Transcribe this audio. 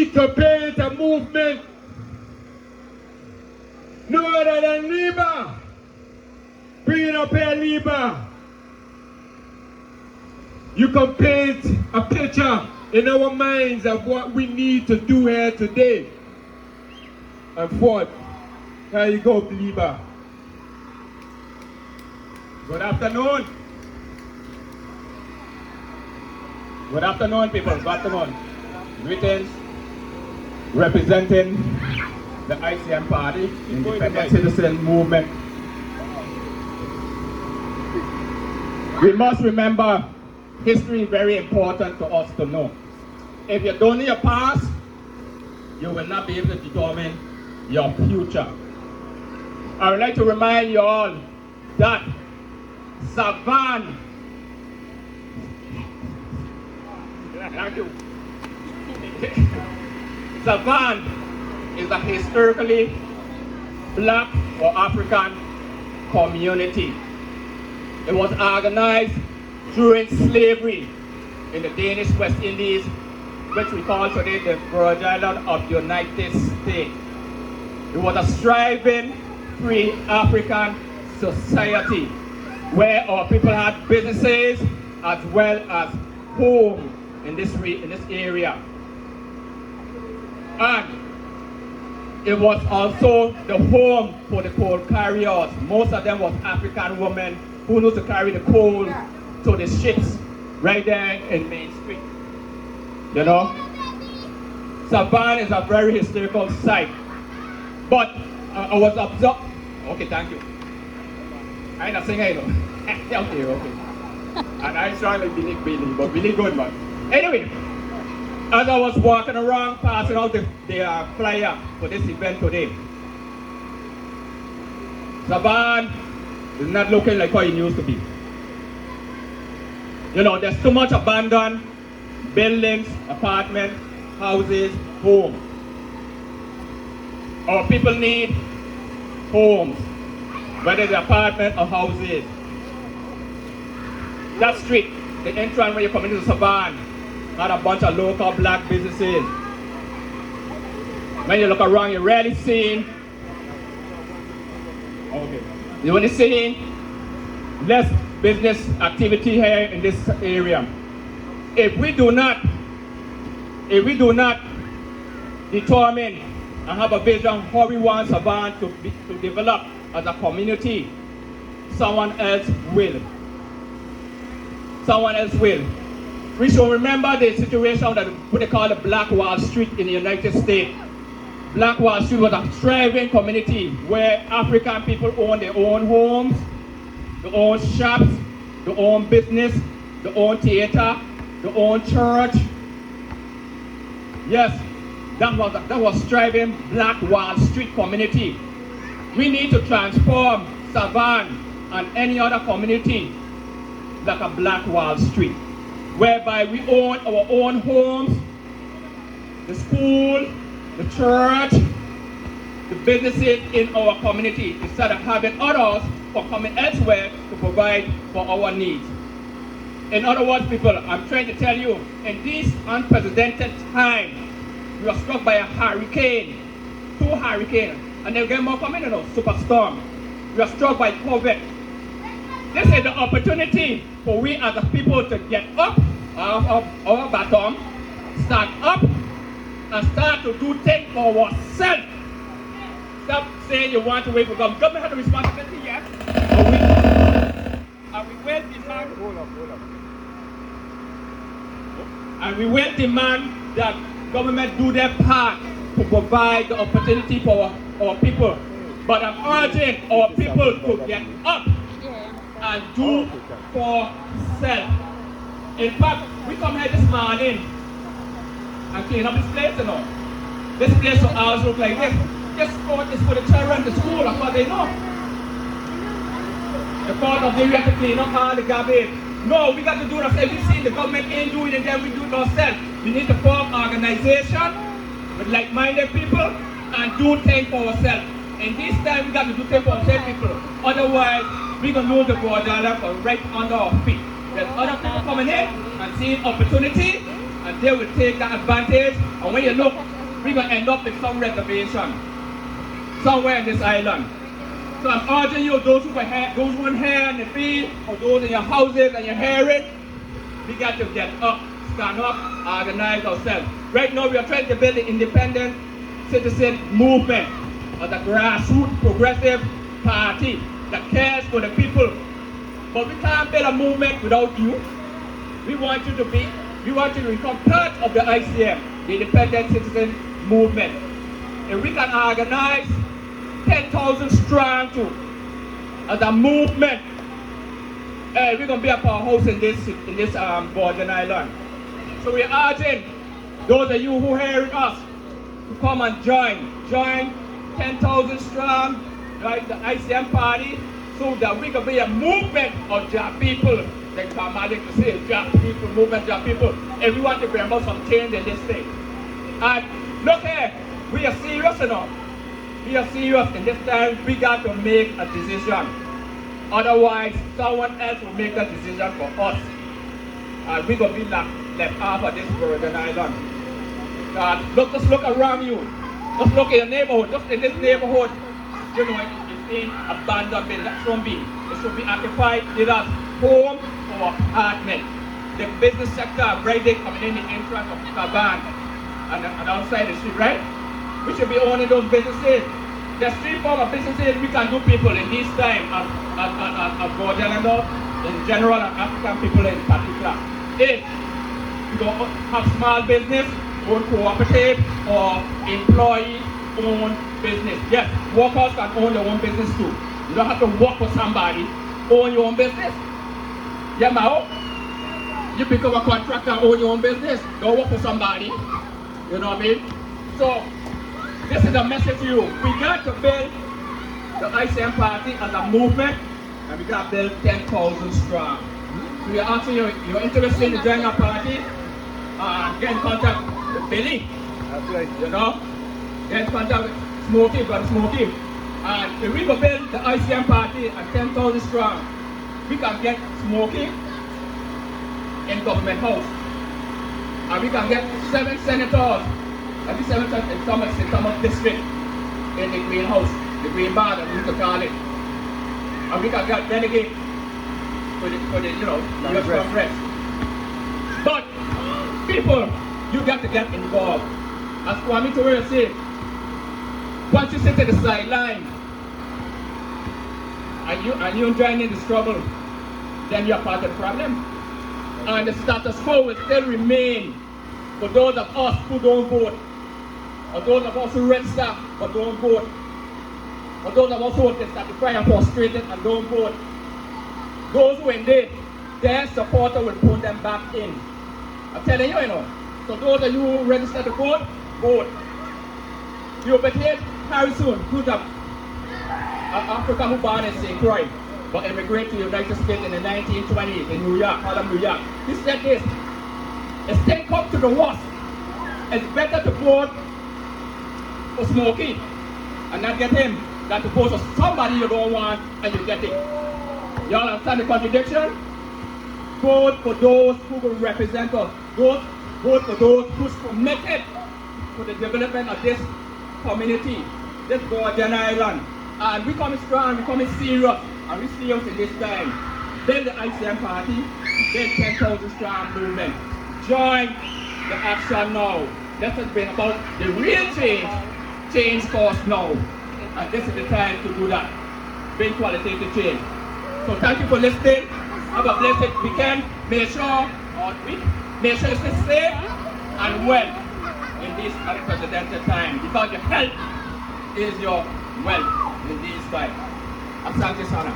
need to build a movement no other than Lebar. Bring it up here, Lebar. You can paint a picture in our minds of what we need to do here today. And forth. There you go, Lebar. Good afternoon. Good afternoon, people. Good afternoon. Greetings. Representing the ICM Party, Independent Citizen Movement. We must remember history is very important to us to know. If you don't know your past, you will not be able to determine your future. I would like to remind you all that Savan, thank you. Savan is a historically black or African community. It was organized during slavery in the Danish West Indies, which we call today the Virgin Islands of the United States. It was a striving, free African society where our people had businesses as well as home in this area. And it was also the home for the coal carriers. Most of them was African women who knew to carry the coal to the ships right there in Main Street. You know? Savan is a very historical site. But I was observed. Okay, thank you. I ain't a singer, you know. okay. And I strongly believe Billy, but Billy good, man. Anyway, as I was walking around passing out the flyer for this event today, Savan is not looking like how it used to be. You know, there's too much abandoned buildings, apartments, houses, homes. Our people need homes, whether it's apartment or houses. That street, the entrance where you come into Savan, had a bunch of local black businesses. When you look around, you're rarely seeing, you're only seeing less business activity here in this area. If we do not determine and have a vision how we want Savan to develop as a community, someone else will. Someone else will. We should remember the situation that what they call the Black Wall Street in the United States. Black Wall Street was a thriving community where African people own their own homes, their own shops, their own business, their own theater, their own church. Yes, that was thriving Black Wall Street community. We need to transform Savan and any other community like a Black Wall Street, whereby we own our own homes, the school, the church, the businesses in our community, instead of having others for coming elsewhere to provide for our needs. In other words, people, I'm trying to tell you, in this unprecedented time, we are struck by a hurricane, 2 hurricanes, and they'll get more coming, you know, superstorm. We are struck by COVID. This is the opportunity for we as a people to get up of our bottom, start up, and start to do things for ourselves. Stop saying you want to wait for government. Government has a responsibility, yes. And we will demand. And we will demand that government do their part to provide the opportunity for our people. But I'm urging our people to get up and do for self. In fact, we come here this morning and clean up this place, you know. This place will always look like this. This court is for the children to school, that's what they know. The court of the we have to clean up all the garbage. No, we got to do it ourselves. We see the government ain't doing it, and then we do it ourselves. We need to form organization with like-minded people and do things for ourselves. And this time we got to do things for ourselves, people. Otherwise, we're going to lose the border for right under our feet. There's other people coming in and seeing opportunity, and they will take that advantage. And when you look we're going to end up with some reservation somewhere in this island. So I'm urging you, those who are here in the field, or those in your houses and you hear it, we got to get up, stand up, organize ourselves. Right now, we are trying to build an independent citizen movement as a grassroots progressive party that cares for the people. But we can't build a movement without you. We want you to become part of the ICM, the Independent Citizen Movement. If we can organize 10,000 strong too, as a movement, we're going to be a powerhouse in this Virgin Island. So we're urging those of you who are hearing us to come and join 10,000 strong, right, the ICM party, so that we can be a movement of job people. Like Magic to say, job people, movement job people. And we want to bring about some change in this thing. And look here, we are serious enough. We are serious, and this time we got to make a decision. Otherwise, someone else will make that decision for us. And we're going to be left off of this Virgin Island. Just look around you. Just look in your neighborhood. Just in this neighborhood, you know, it's in abandoned building. That shouldn't be. It should be occupied either home or apartment. The business sector right there coming in the entrance of Savan and outside the street, right? We should be owning those businesses. The street form of businesses we can do people in this time as Virgin Island in general and African people in particular. If you don't have small business, own cooperative or employee-owned business. Yes, workers can own their own business too. You don't have to work for somebody, own your own business. Yeah, Mao? You become a contractor, own your own business. Don't work for somebody. You know what I mean? So, this is a message to you. We got to build the ICM party as a movement, and we got to build 10,000 strong. So we are asking you, you're interested in joining our party, get in contact with Billy. That's right. You know? Get in contact with Smokey, Brother Smokey. And if we go build the ICM party at 10,000 strong, we can get Smokey in government house. And we can get 7 senators, and the senators in Thomas district in the Green House, the Green Bar, as we used to call it. And we can get delegates for the US Congress. But people, you got to get involved. As Kwame Ture said, once you sit at the sideline and you join in the struggle, then you're part of the problem. And the status quo will still remain for those of us who don't vote, or those of us who register but don't vote, or those of us who are dissatisfied and frustrated and don't vote. Those who indeed, their supporter will put them back in. I'm telling you, So those of you who register to vote, vote. You will be here very soon, who's an African who born in St. Croix, but immigrated to the United States in the 1920s in New York, Harlem, New York. He said this, if things come to the worst, it's better to vote for Smokey and not get him than to vote for somebody you don't want and you get it. Y'all understand the contradiction? Vote for those who will represent us. Vote for those who's committed to the development of this community, this Virgin Island. And we coming strong, we coming serious, and we serious in this time. Build the ICM party, build 10,000 strong movement. Join the action now. This has been about the real change. Change costs now. And this is the time to do that. Bring qualitative change. So thank you for listening. Have a blessed weekend. Make sure you stay safe and well in this unprecedented time, because your health is your wealth in these times. Asante sana.